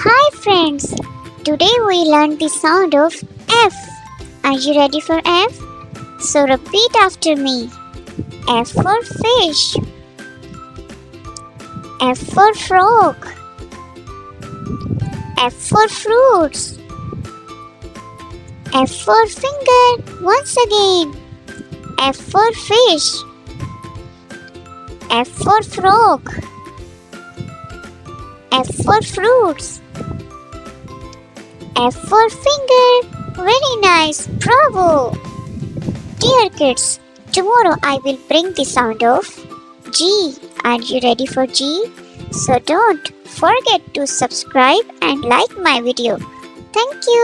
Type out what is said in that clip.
Hi friends, today we learn the sound of F. Are you ready for F? So repeat after me. F for fish. F for frog. F for fruits. F for finger. Once again. F for fish. F for frog. F for fruits. F for finger. Very nice. Bravo. Dear kids, tomorrow I will bring the sound of G. Are you ready for G? So don't forget to subscribe and like my video. Thank you.